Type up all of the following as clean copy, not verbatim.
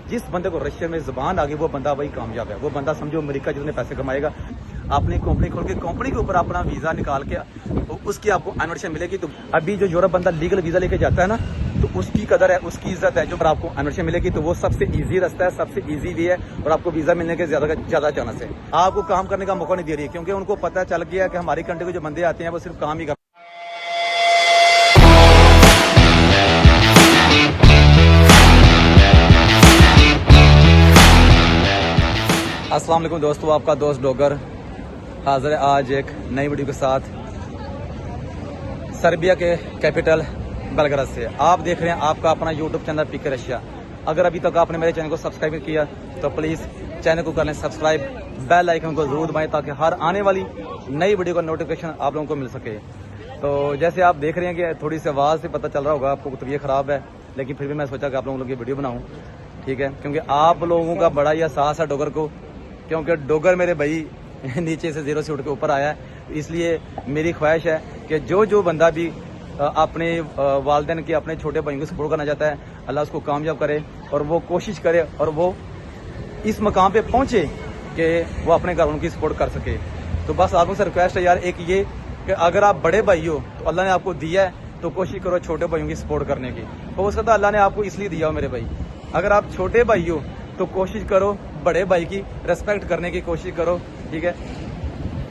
जिस बंदे को रशिया में जुबान आ गई वो बंदा वही कामयाब है। वो बंदा समझो अमेरिका जितने पैसे कमाएगा, अपनी कंपनी खोल के कंपनी के ऊपर अपना वीज़ा निकाल के तो उसकी आपको इन्विटेशन मिलेगी। तो अभी जो यूरोप बंदा लीगल वीज़ा लेके जाता है ना, तो उसकी कदर है, उसकी इज्जत है। जो पर आपको इन्विटेशन मिलेगी तो वो सबसे ईजी रास्ता है, सबसे ईजी वे है और आपको वीज़ा मिलने के ज़्यादा चांस है। आपको काम करने का मौका नहीं दे रही है क्योंकि उनको पता चल गया कि हमारी कंट्री के जो बंदे आते हैं वो सिर्फ काम ही कर। अस्सलाम वालेकुम दोस्तों, आपका दोस्त डॉगर हाजिर है आज एक नई वीडियो के साथ सर्बिया के कैपिटल बेलग्राद से। आप देख रहे हैं आपका अपना यूट्यूब चैनल पीके रशिया। अगर अभी तक आपने मेरे चैनल को सब्सक्राइब नहीं किया तो प्लीज़ चैनल को कर लें सब्सक्राइब, बेल आइकन को जरूर दबाएं ताकि हर आने वाली नई वीडियो का नोटिफिकेशन आप लोगों को मिल सके। तो जैसे आप देख रहे हैं कि थोड़ी सी आवाज़ से पता चल रहा होगा आपको तबीयत ख़राब है, लेकिन फिर भी मैं सोचा कि आप लोगों की वीडियो बनाऊँ, ठीक है, क्योंकि आप लोगों का बड़ा ही एहसास है डॉगर को, क्योंकि डॉगर मेरे भाई नीचे से ज़ीरो से उठ के ऊपर आया है। इसलिए मेरी ख्वाहिश है कि जो बंदा भी अपने वालिदैन के अपने छोटे भाइयों को सपोर्ट करना चाहता है, अल्लाह उसको कामयाब करे और वो कोशिश करे और वो इस मकाम पे पहुंचे कि वो अपने घर उनकी सपोर्ट कर सके। तो बस आप लोगों से रिक्वेस्ट है यार एक ये कि अगर आप बड़े भाई हो तो अल्लाह ने आपको दिया है तो कोशिश करो छोटे भाइयों की सपोर्ट करने की। हो सकता है अल्लाह ने आपको इसलिए दिया हो मेरे भाई। अगर आप छोटे भाई हो तो कोशिश करो बड़े भाई की रेस्पेक्ट करने की कोशिश करो, ठीक है।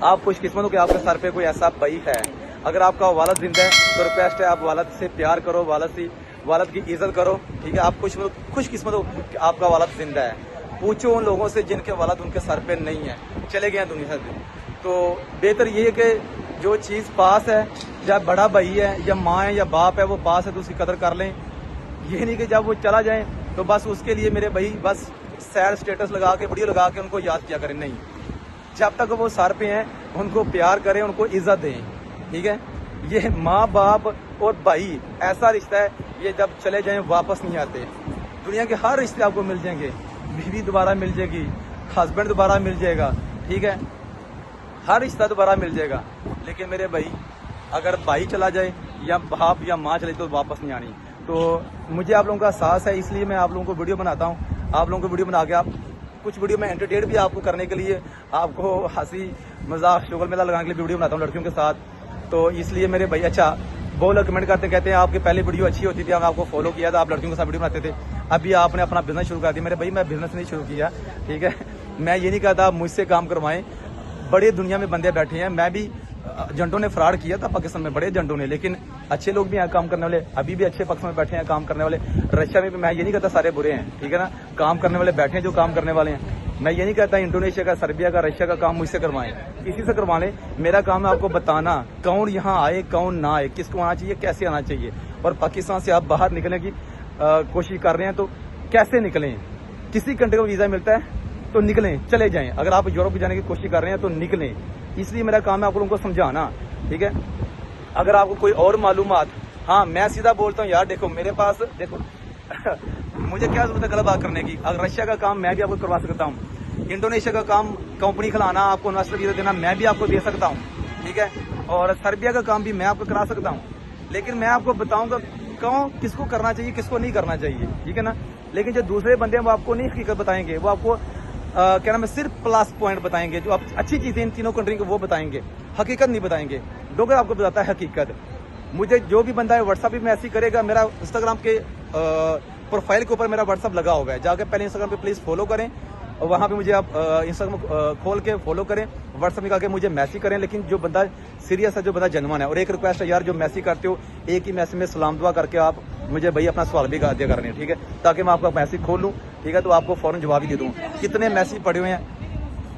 आप खुशकिस्मत हो कि आपके सर पे कोई ऐसा भाई है। अगर आपका वालिद जिंदा है तो रिक्वेस्ट है आप वालिद से प्यार करो, वालिद की इज्जत करो, ठीक है। आप खुशकिस्मत हो कि आपका वालिद जिंदा है। पूछो उन लोगों से जिनके वालिद उनके सर पे नहीं है, चले गए हैं दुनिया से। तो बेहतर ये है कि जो चीज़ पास है, या बड़ा भाई है या माँ है या बाप है, वो पास है तो उसकी कदर कर लें। ये नहीं कि जब वो चला जाए तो बस उसके लिए मेरे भाई बस सैड स्टेटस लगा के वीडियो लगा के उनको याद किया करें। नहीं, जब तक वो सर पे हैं उनको प्यार करें, उनको इज्जत दें, ठीक है। ये माँ बाप और भाई ऐसा रिश्ता है, ये जब चले जाएं वापस नहीं आते। दुनिया के हर रिश्ते आपको मिल जाएंगे, बीवी दोबारा मिल जाएगी, हस्बैंड दोबारा मिल जाएगा, ठीक है, हर रिश्ता दोबारा मिल जाएगा। लेकिन मेरे भाई अगर भाई चला जाए या बाप या माँ चले तो वापस नहीं आनी। तो मुझे आप लोगों का एहसास है, इसलिए मैं आप लोगों को वीडियो बनाता हूँ। आप लोगों को वीडियो बना के आप कुछ वीडियो में एंटरटेन भी आपको करने के लिए, आपको हंसी मजाक शुगल मेला लगाने के लिए वीडियो बनाता हूँ लड़कियों के साथ। तो इसलिए मेरे भाई अच्छा बहुत लोग कमेंट करते कहते हैं आपकी पहली वीडियो अच्छी होती थी, हमने आपको फॉलो किया था, आप लड़कियों के साथ वीडियो बनाते थे, अभी आपने अपना बिजनेस शुरू कर दिया। मेरे भाई मैं बिजनेस नहीं शुरू किया, ठीक है। मैं ये नहीं कहता आप मुझसे काम करवाएं, बड़े दुनिया में बंदे बैठे हैं। मैं भी एजेंटों ने फ्रॉड किया था पाकिस्तान में, बड़े एजेंटों ने, लेकिन अच्छे लोग भी हैं काम करने वाले, अभी भी अच्छे पाकिस्तान में बैठे हैं काम करने वाले। रशिया में भी मैं ये नहीं कहता सारे बुरे हैं, ठीक है ना, काम करने वाले बैठे हैं जो काम करने वाले हैं। मैं ये नहीं कहता इंडोनेशिया का, सर्बिया का, रशिया का काम मुझसे करवाएं, किसी से करवा लें। मेरा काम है आपको बताना कौन यहाँ आए कौन ना आए, किसको आना चाहिए कैसे आना चाहिए। और पाकिस्तान से आप बाहर निकलने की कोशिश कर रहे हैं तो कैसे निकलें। किसी कंट्री का वीज़ा मिलता है तो निकलें, चले जाएं। अगर आप यूरोप जाने की कोशिश कर रहे हैं तो निकलें। इसलिए मेरा काम है आप लोगों को समझाना, ठीक है। अगर आपको कोई और मालूमात, हाँ मैं सीधा बोलता हूँ यार, देखो मेरे पास देखो मुझे क्या जरूरत है गलत बात करने की। अगर रशिया का काम मैं भी आपको करवा सकता हूँ, इंडोनेशिया का काम कंपनी खिलाना, आपको इन्वेस्टर वीजा देना मैं भी आपको दे सकता हूँ, ठीक है। और सर्बिया का काम भी मैं आपको करा सकता हूँ, लेकिन मैं आपको बताऊँगा कौन किसको करना चाहिए किसको नहीं करना चाहिए, ठीक है ना। लेकिन जो दूसरे बंदे हैं वो आपको नहीं हकीकत बताएंगे, वो आपको क्या नाम है सिर्फ प्लस पॉइंट बताएंगे, जो आप अच्छी चीज़ें इन तीनों कंट्री को वो बताएंगे, हकीकत नहीं बताएंगे। डॉगर आपको बताता है हकीकत। मुझे जो भी बंदा है व्हाट्सअप भी मैसेज करेगा, मेरा इंस्टाग्राम के प्रोफाइल के ऊपर मेरा व्हाट्सअप लगा हुआ है, जाकर पहले इंस्टाग्राम पे प्लीज़ फॉलो करें और वहाँ पे मुझे आप इंस्टाग्राम खोल के फॉलो करें, व्हाट्सअप निकाल के मुझे मैसेज करें। लेकिन जो बंदा सीरियस है, जो बंदा जनवन है, और एक रिक्वेस्ट है यार, जो मैसेज करते हो एक ही मैसेज में सलाम दुआ करके आप मुझे भाई अपना सवाल भी दिया करने, ठीक है, ताकि मैं आपका मैसेज खोल लूँ, ठीक है, तो आपको फ़ौरन जवाब ही दे दूँ। कितने मैसेज पड़े हुए हैं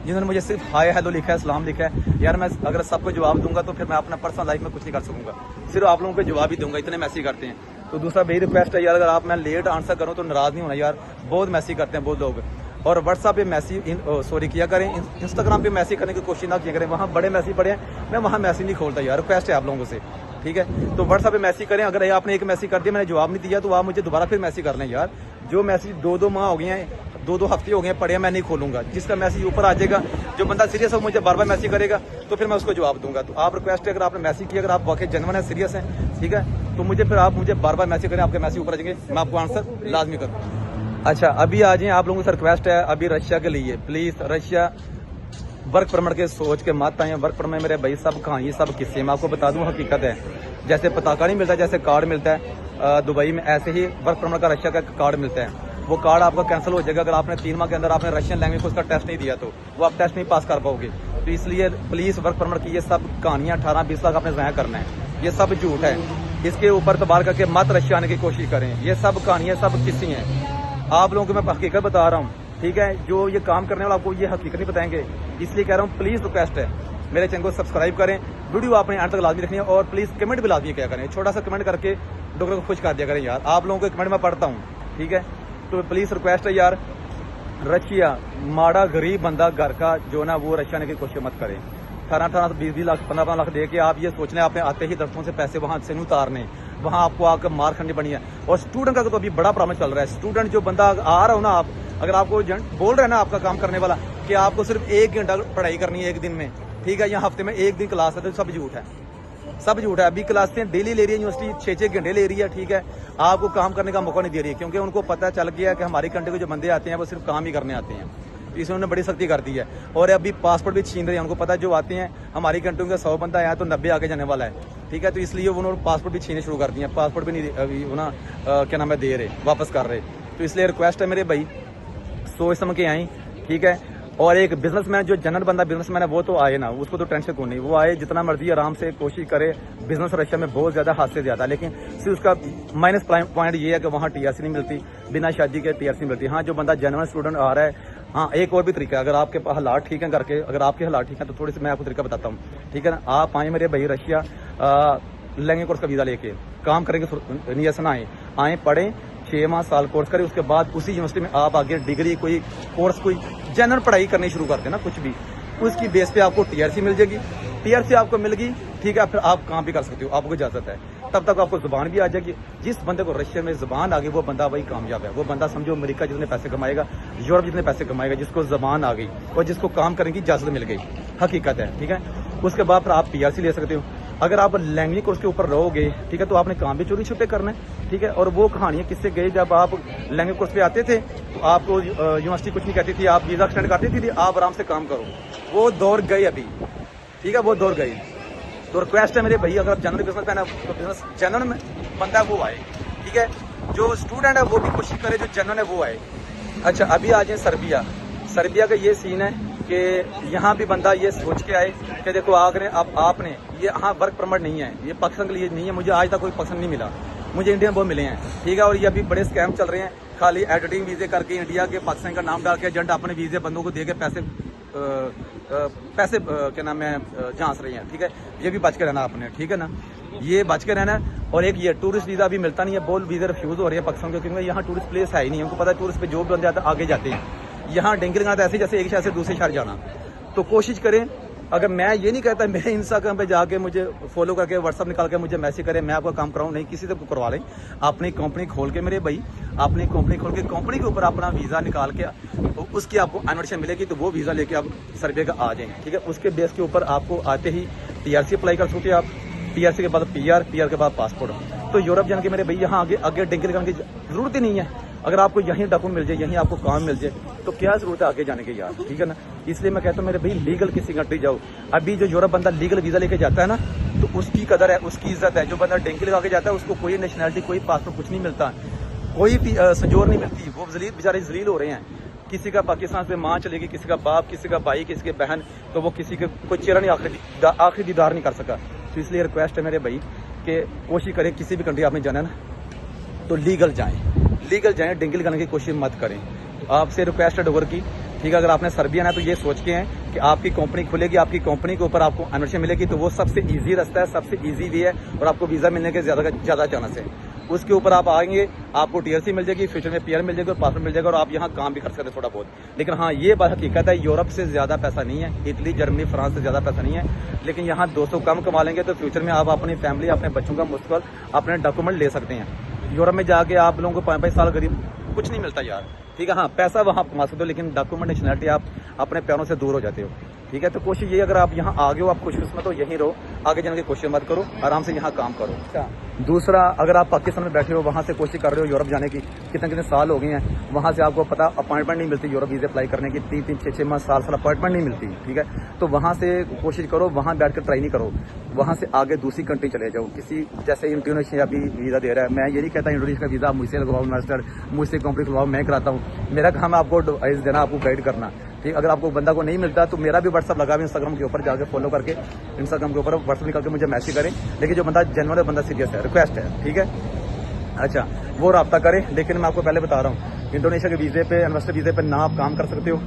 जिन्होंने मुझे सिर्फ हाय हेलो लिखा है, सलाम लिखा है। यार मैं अगर सबको जवाब दूंगा तो फिर मैं अपना पर्सनल लाइफ में कुछ नहीं कर सकूंगा, सिर्फ आप लोगों को जवाब ही दूंगा, इतने मैसेज करते हैं। तो दूसरा मेरी रिक्वेस्ट है यार, अगर आप मैं लेट आंसर करूँ तो नाराज़ नहीं होना यार, बहुत मैसेज करते हैं बहुत लोग। और व्हाट्सअप पे मैसेज सॉरी किया करें, इंस्टाग्राम पे मैसेज करने की कोशिश ना किया करें, वहाँ बड़े मैसेज पड़े हैं, मैं वहाँ मैसेज नहीं खोलता यार, रिक्वेस्ट है आप लोगों से, ठीक है। तो व्हाट्सअप पे मैसेज करें, अगर आपने एक मैसेज कर दिया मैंने जवाब नहीं दिया तो आप मुझे दोबारा फिर मैसेज कर लें यार। जो मैसेज 2-2 माह हो गए हैं, 2-2 हफ्ते हो गए हैं पड़े हैं, मैं नहीं खोलूंगा। जिसका मैसेज ऊपर आ जाएगा, जो बंदा सीरियस हो मुझे बार बार मैसेज करेगा तो फिर मैं उसको जवाब दूंगा। तो आप रिक्वेस्ट है, अगर आपने मैसेज किया, अगर आप वाकई जनवन है, सीरियस है, ठीक है, तो मुझे फिर आप मुझे बार बार मैसेज करें, आपके मैसेज ऊपर आ जाएंगे, मैं आपको आंसर लाजमी करूँ। अच्छा अभी आ जाए, आप लोगों से रिक्वेस्ट है अभी रशिया के लिए, प्लीज रशिया वर्क परमिट के सोच के मत आए। वर्क परमिट मेरे भाई सब कहानी सब किस्से मैं आपको बता दूं, हकीकत है। जैसे पताका नहीं मिलता, जैसे कार्ड मिलता है दुबई में, ऐसे ही वर्क परमिट का रशिया का कार्ड मिलता है। वो कार्ड आपका कैंसिल हो जाएगा अगर आपने 3 माह के अंदर आपने रशियन लैंग्वेज को उसका टेस्ट नहीं दिया, तो वो आप टेस्ट नहीं पास कर पाओगे। तो इसलिए प्लीज वर्क परमिट की ये सब कहानियां 18-20 लाख आपने ज़ाया करना है, ये सब झूठ है। इसके ऊपर तबार करके मत रशिया आने की कोशिश करें, ये सब कहानियां सब किस्से हैं। आप लोगों को मैं हकीकत बता रहा हूँ, ठीक है। जो ये काम करने वाला आपको ये हकीकत नहीं बताएंगे, इसलिए कह रहा हूँ प्लीज रिक्वेस्ट है मेरे चैनल को सब्सक्राइब करें, वीडियो आपने अंत तक लाजमी रखनी है, और प्लीज कमेंट भी लाजमी क्या करें, छोटा सा कमेंट करके डॉक्टर को खुश कर दिया करें यार। आप लोगों के कमेंट मैं पढ़ता हूँ, ठीक है। तो प्लीज रिक्वेस्ट है यार, रशिया माड़ा गरीब बंदा घर का जो ना वो रशिया आने की कोशिश मत करें। 18-18 20 लाख 15 लाख दे के आप ये सोच लें आपने आते ही दफ्तरों से पैसे वहां से उतारने, वहां आपको आकर मार खानी पड़ी है। और स्टूडेंट का तो अभी बड़ा प्रॉब्लम चल रहा है। स्टूडेंट जो बंदा आ रहा हो ना, आप अगर आपको बोल रहे हैं ना आपका काम करने वाला कि आपको सिर्फ 1 घंटा पढ़ाई करनी है एक दिन में, ठीक है, या हफ्ते में 1 दिन क्लास है, तो सब झूठ है, सब झूठ है। अभी क्लासें डेली ले रही है यूनिवर्सिटी, 6-6 घंटे ले रही है, ठीक है। आपको काम करने का मौका नहीं दे रही है, क्योंकि उनको पता चल गया है कि हमारी कंट्री के जो बंदे आते हैं वो सिर्फ काम ही करने आते हैं। इसमें उन्होंने बड़ी सख्ती कर दी है। और अभी पासपोर्ट भी छीन रहे हैं, उनको पता है जो आते हैं हमारी कंट्री में 100 बंदा आया तो 90 आगे जाने वाला है, ठीक है। तो इसलिए उन्होंने पासपोर्ट भी छीनने शुरू कर दिए, पासपोर्ट भी नहीं अभी ना क्या नाम है दे रहे, वापस कर रहे। तो इसलिए रिक्वेस्ट है मेरे भाई, सोच समझ के आए, ठीक है। और एक बिजनेसमैन जो जनरल बंदा बिजनेसमैन है वो तो आए ना, उसको तो टेंशन क्यों नहीं, वो आए जितना मर्जी आराम से कोशिश करे। बिजनेस रशिया में बहुत ज्यादा हाथ से ज्यादा, लेकिन सिर्फ उसका माइनस पॉइंट ये है कि वहाँ टीआरसी नहीं मिलती, बिना शादी के टीआरसी मिलती। हाँ जो बंदा जनरल स्टूडेंट आ रहा है, हाँ एक और भी तरीका है, अगर आपके हालात ठीक है करके, अगर आपके हालात ठीक है तो थोड़ी सी मैं आपको तरीका बताता हूँ, ठीक है ना। आप आए मेरे भाई रशिया लैंग्वेज कोर्स का वीजा लेके काम करेंगे, नियत ना आए पढ़ें, 6 माह साल कोर्स करें, उसके बाद उसी यूनिवर्सिटी में आप आगे डिग्री कोई कोर्स कोई जनरल पढ़ाई करनी शुरू कर देना, कुछ भी उसकी बेस पे आपको टीआरसी मिल जाएगी। टीआरसी आपको मिल गई, ठीक है, फिर आप काम भी कर सकते हो, आपको इजाजत है। तब तक आपको जुबान भी आ जाएगी। जिस बंदे को रशिया में जुबान आ गई वो बंदा वही कामयाब है। वो बंदा समझो अमेरिका जितने पैसे कमाएगा, यूरोप जितने पैसे कमाएगा, जिसको जुबान आ गई और जिसको काम करने की इजाजत मिल गई, हकीकत है, ठीक है। उसके बाद फिर आप टीआरसी ले सकते हो। अगर आप लैंग्वेज कोर्स के ऊपर रहोगे, ठीक है, तो आपने काम भी चोरी छुपे करना है, ठीक है। और वो कहानियां किससे गई, जब आप लैंग्वेज कोर्स पे आते थे तो आपको यूनिवर्सिटी कुछ नहीं कहती थी, आप वीजा एक्सटेंड करती थी, आप आराम से काम करो। वो दौर गई अभी, ठीक है, वो दौर गई। तो रिक्वेस्ट है मेरे भाई, अगर आप जनरल बिजनेस मैन है तो बिजनेस जनरल में बंदा है वो आए, ठीक है। जो स्टूडेंट है वो भी कोशिश करे, जो जनरल है वो आए। अच्छा अभी आ जाए सर्बिया। सर्बिया का ये सीन है कि यहाँ भी बंदा ये सोच के आए कि देखो आगरे आपने ये हाँ वर्क परमिट नहीं है, ये पाकिस्तान के लिए नहीं है। मुझे आज तक कोई पसंद नहीं मिला, मुझे इंडियन बहुत मिले हैं, ठीक है। और ये अभी बड़े स्कैम चल रहे हैं, खाली एडिटिंग वीजे करके इंडिया के पाकिस्तान का नाम डाल के एजेंट अपने वीजे बंदों को दे के पैसे क्या नाम है झांस रही हैं, ठीक है। ये भी बच के रहना आपने, ठीक है ना, ये बच के रहना। और एक ये टूरिस्ट वीजा भी मिलता नहीं है, बोल वीजा रिफ्यूज हो रही है पाकिस्तान के, क्योंकि यहाँ टूरिस्ट प्लेस है ही नहीं। उनको पता है टूरिस्ट पे जो बंदे आते आगे जाते हैं, यहाँ डेंगल लगाते ऐसे जैसे एक शहर से दूसरे शहर जाना। तो कोशिश करें, अगर मैं ये नहीं कहता मेरे इंस्टाग्राम पे जाके मुझे फॉलो करके व्हाट्सअप निकाल के मुझे मैसेज करें, मैं आपका काम कराऊं, नहीं, किसी से करवा लें। अपनी कंपनी खोल के मेरे भाई, अपनी कंपनी खोल के कंपनी के ऊपर अपना वीज़ा निकाल के तो उसकी आपको इन्विटेशन मिलेगी, तो वो वीज़ा लेके आप सर्बिया का आ जाएंगे, ठीक है। उसके बेस के ऊपर आपको आते ही टीआरसी अप्लाई कर सकते हैं आप, टीआरसी के बाद पीआर के बाद पासपोर्ट। तो यूरोप जाने के मेरे भाई यहाँ आगे डेंगल लगाने की जरूरत ही नहीं है। अगर आपको यहीं डॉक्यूमेंट मिल जाए, यहीं आपको काम मिल जाए, तो क्या जरूरत है आगे जाने की यार, ठीक है ना। इसलिए मैं कहता हूँ मेरे भाई लीगल किसी कंट्री जाओ। अभी जो यूरोप बंदा लीगल वीजा लेके जाता है ना, तो उसकी कदर है, उसकी इज्जत है। जो बंदा डेंगल लगा के जाता है उसको कोई नेशनैलिटी, कोई पासपोर्ट, कुछ नहीं मिलता, कोई संजोर नहीं मिलती। वो बेचारे जलील हो रहे हैं। किसी का पाकिस्तान से माँ चलेगी, किसी का बाप, किसी का भाई, किसी के बहन, तो वो किसी के कोई चेहरा नहीं आखिरी दीदार नहीं कर सका। तो इसलिए रिक्वेस्ट है मेरे भाई कि कोशिश करें, किसी भी कंट्री आपने जाना है ना तो लीगल जाएं, डेंगल लगाने की कोशिश मत करें। तो आपसे रिक्वेस्ट है डोगर की, ठीक है। अगर आपने सर्बिया ना तो ये सोच के हैं कि आपकी कंपनी खुलेगी, आपकी कंपनी के ऊपर आपको इन्विटेशन मिलेगी, तो वो सबसे इजी रास्ता है, सबसे इजी वे है, और आपको वीजा मिलने के ज्यादा चांस है। उसके ऊपर आप आएंगे, आपको टीआरसी मिल जाएगी, फ्यूचर में पीआर मिल जाएगी और पासपोर्ट मिल जाएगा, और आप यहाँ काम भी कर सकते हैं थोड़ा बहुत। लेकिन हाँ ये बात हकीकत है, यूरोप से ज्यादा पैसा नहीं है, इटली, जर्मनी, फ्रांस से ज्यादा पैसा नहीं है। लेकिन यहाँ 200 कम कमा लेंगे तो फ्यूचर में आप अपनी फैमिली, अपने बच्चों का मुस्तकबिल, अपने डॉक्यूमेंट ले सकते हैं। यूरोप में जाके आप लोगों को 5-5 साल गरीब कुछ नहीं मिलता यार, ठीक है। हाँ पैसा वहाँ कमा सकते हो, लेकिन डॉक्यूमेंट नेशनैलिटी आप अपने पैरों से दूर हो जाते हो। ठीक है। तो कोशिश ये, अगर आप यहाँ आ गए हो, आप खुशकिस्मत हो, यहीं रहो, आगे जाने की कोशिश मत करो, आराम से यहाँ काम करो। अच्छा, दूसरा, अगर आप पाकिस्तान में बैठे हो, वहाँ से कोशिश कर रहे हो यूरोप जाने की, कितने कितने साल हो गए हैं, वहाँ से आपको पता अपॉइंटमेंट नहीं मिलती यूरोप वीज़ा अप्लाई करने की, 3-3, 6-6 माह, साल अपॉइंटमेंट नहीं मिलती, ठीक है। तो वहाँ से कोशिश करो, वहाँ बैठ कर ट्राई नहीं करो, वहाँ से आगे दूसरी कंट्री चले जाओ। किसी जैसे इंडोनेशिया अभी वीज़ा दे रहा है, मैं ये नहीं कहता इंडोनेशिया का वीज़ा मुझसे लगवाओ इन्वेस्टर, मुझसे कंपनी खुलवाओ, मैं कराता हूँ। मेरा काम है आपको एडवाइस देना, आपको गाइड करना, ठीक। अगर आपको बंदा को नहीं मिलता तो मेरा भी व्हाट्सअप लगा, इंस्टाग्राम के ऊपर जाकर फॉलो करके, इंस्टाग्राम के ऊपर व्हाट्सअप निकाल के मुझे मैसेज करें। लेकिन जो बंदा जेन्युइन है, बंदा सीरियस है, रिक्वेस्ट है, ठीक है। अच्छा, वो रब्ता करें। लेकिन मैं आपको पहले बता रहा हूँ, इंडोनेशिया के वीज़े पे, इन्वेस्टर वीज़े पे ना आप काम कर सकते हो,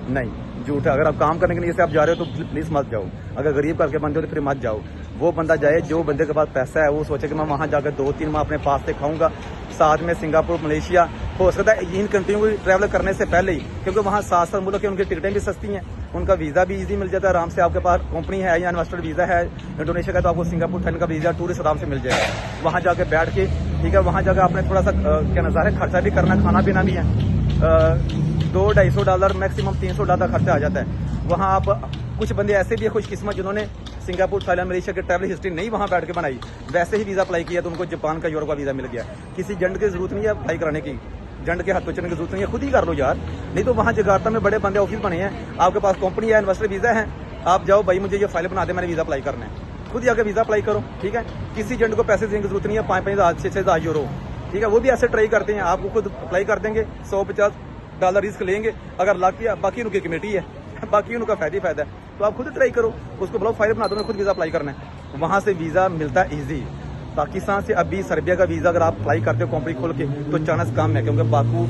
नहीं, झूठ है। अगर आप काम करने के लिए से आप जा रहे हो तो प्लीज़ मत जाओ। अगर गरीब करके बनते हो तो फिर मत जाओ। वो बंदा जाए जो बंदे के पास पैसा है, वो सोचे कि मैं वहाँ जाकर 2-3 माह अपने पास से खाऊंगा, साथ में सिंगापुर, मलेशिया, हो सकता है इन कंट्रियों को ट्रैवल करने से पहले ही, क्योंकि वहाँ 7 मुल्क है, उनकी टिकटें भी सस्ती हैं, उनका वीज़ा भी इजी मिल जाता है आराम से। आपके पास कंपनी है या इन्वेस्टर वीज़ा है इंडोनेशिया का, तो आपको सिंगापुर, थाईलैंड का वीज़ा टूरिस्ट आराम से मिल जाएगा। वहाँ जाकर बैठ के, ठीक है, वहाँ जाकर आपने थोड़ा सा क्या नज़ारे, खर्चा भी करना, खाना पीना भी है, $200-250 मैक्सिमम $300 खर्चा आ जाता है। वहाँ आप, कुछ बंदे ऐसे भी है खुशकिस्मत जिन्होंने सिंगापुर, थाईलैंड, मलेशिया के ट्रैवल हिस्ट्री नहीं वहाँ बैठ के बनाई, वैसे ही वीज़ा अप्लाई किया तो उनको जापान का, यूरोप का वीज़ा मिल गया। किसी जंड की जरूरत नहीं है अप्लाई कराने की, जंड के हाथ तो चलने की जरूरत नहीं है, खुद ही कर लो यार। नहीं तो वहाँ जकार्ता में बड़े बंदे ऑफिस बने हैं, आपके पास कंपनी है, इन्वेस्टर वीज़ा है, आप जाओ भाई मुझे ये फाइल बना दे, मैंने वीज़ा अप्लाई करना है, खुद जाकर वीज़ा अप्लाई करो, ठीक है। किसी जंड को पैसे देने की जरूरत नहीं है, 5-5,000, 6,000 यूरो, ठीक है। वो भी ऐसे ट्राई करते हैं, आपको खुद अप्लाई कर देंगे, $150 रिस्क लेंगे। अगर लाख किया, बाकी उनकी कमेटी है, बाकी उनका फायदा है, तो आप खुद ट्राई करो, उसको बोलो फाइल बना दो, खुद वीज़ा अप्लाई करना है, वहाँ से वीज़ा मिलता है ईजी। पाकिस्तान से अभी सर्बिया का वीज़ा अगर आप अप्लाई करते हो कंपनी खोल के, तो चांस कम है, क्योंकि बाकू,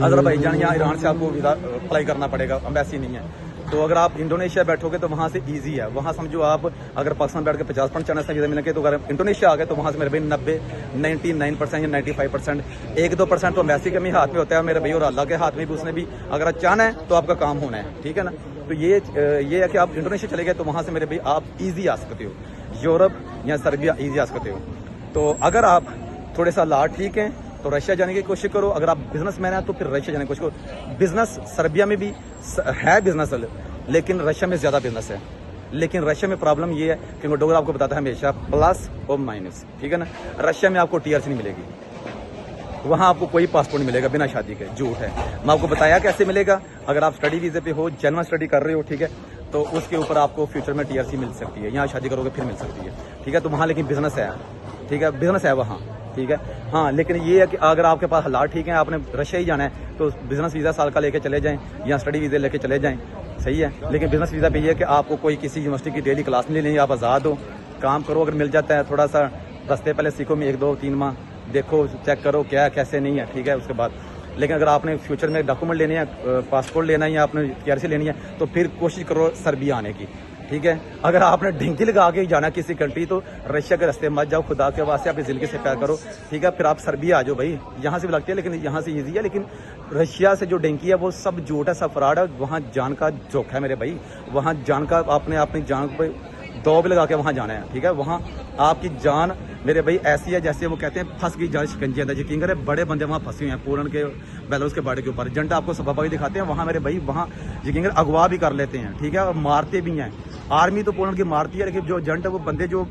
अजरबैजान या ईरान से आपको वीज़ा अप्लाई करना पड़ेगा, एम्बेसी नहीं है। तो अगर आप इंडोनेशिया बैठोगे तो वहाँ से इजी है। वहाँ समझो आप अगर पाकिस्तान बैठ के 50% चांस वीज़ा मिलेंगे, तो अगर इंडोनेशिया आ गए तो वहाँ से मेरे भाई 99% या 95%, 1-2% तो एम्बेसी के भी हाथ में होता है मेरे भाई, और अल्लाह के हाथ में भी, उसने भी अगर चाहना है तो आपका काम होना है, ठीक है ना। तो ये है कि आप इंडोनेशिया चले गए तो वहाँ से मेरे भाई आप ईजी आ सकते हो, यूरोप या सर्बिया ईजी आ सकते हो। तो अगर आप थोड़े सा लाट ठीक हैं तो रशिया जाने की कोशिश करो। अगर आप बिजनेसमैन हैं तो फिर रशिया जाने की कोशिश करो। बिजनेस सर्बिया में भी है बिजनेस, लेकिन रशिया में ज़्यादा बिजनेस है। लेकिन रशिया में प्रॉब्लम ये है कि मैं डोगर आपको बताता है हमेशा प्लस और माइनस, ठीक है ना। रशिया में आपको TRC नहीं मिलेगी, वहाँ आपको कोई पासपोर्ट नहीं मिलेगा बिना शादी के, झूठ है। मैं आपको बताया कैसे मिलेगा, अगर आप स्टडी वीज़े पे हो, जेन्युइन स्टडी कर रहे हो, ठीक है, तो उसके ऊपर आपको फ्यूचर में TRC मिल सकती है, यहाँ शादी करोगे फिर मिल सकती है, ठीक है। तो वहाँ लेकिन बिजनेस है, ठीक है, बिजनेस है वहाँ, ठीक है। हाँ, लेकिन ये है कि अगर आपके पास हालात ठीक है, आपने रशिया ही जाना है, तो बिजनेस वीज़ा साल का लेके चले जाएं या स्टडी वीज़ा लेके चले जाएं, सही है। लेकिन बिजनेस वीज़ा पे ये है कि आपको कोई किसी यूनिवर्सिटी की डेली क्लास नहीं लेनी, आप आज़ाद हो, काम करो, अगर मिल जाता है थोड़ा सा रास्ते पहले सीखो, में 1-2-3 माह देखो, चेक करो क्या कैसे नहीं है, ठीक है, उसके बाद। लेकिन अगर आपने फ्यूचर में डॉक्यूमेंट लेने हैं, पासपोर्ट लेना है या आपने TRC लेनी है, तो फिर कोशिश करो सर्बिया आने की, ठीक है। अगर आपने ढिंकी लगा के जाना किसी कंट्री, तो रशिया के रास्ते मत जाओ, खुदा के वास्ते अपनी ज़िंदगी से प्यार करो, ठीक है। फिर आप सर्बिया आ जाओ भाई, यहाँ से भी लगती है लेकिन यहाँ से ईजी है। लेकिन रशिया से जो ढिंकी है वो सब झूठ है, सब फ्रॉड है, वहाँ जान का जोखा है मेरे भाई, वहाँ जान का, आपने अपनी जान पर दो भी लगा के वहाँ जाना है, ठीक है। वहाँ आपकी जान मेरे भाई ऐसी है जैसे वो कहते हैं फंस गई जान शिकंजे अंदर। यकीन करें बड़े बंदे वहाँ फंसे हुए हैं, पोलैंड के, बेलारूस के बॉर्डर के ऊपर। जंट आपको सफा भी दिखाते हैं वहाँ मेरे भाई, वहाँ यकीन करें अगवा भी कर लेते हैं, ठीक है, और मारते भी हैं। आर्मी तो पोलैंड की मारती है, लेकिन जो जंट है वो बंदे जो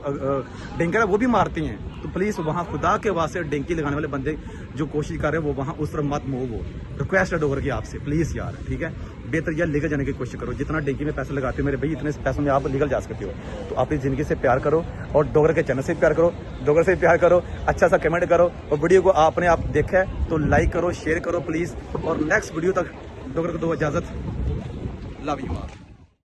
डेंकर है वो भी मारती हैं। तो प्लीज़ वहाँ खुदा के वास्ते डेंकी लगाने वाले बंदे जो कोशिश कर रहे हैं वो वहाँ उस तरफ मत मूव हो। रिक्वेस्ट है डोगर की आपसे, प्लीज़ यार, ठीक है। बेहतर यार लेकर जाने की कोशिश करो, जितना डेंकी में पैसे लगाते हो मेरे भाई, इतने पैसों में आप लीगल जा सकते हो। तो अपनी ज़िंदगी से प्यार करो और डोगर के चैनल से प्यार करो, डोगर से प्यार करो, अच्छा सा कमेंट करो, और वीडियो को आपने आप देखा है तो लाइक करो, शेयर करो प्लीज़। और नेक्स्ट वीडियो तक डोगर को दो इजाज़त, लव यू ऑल।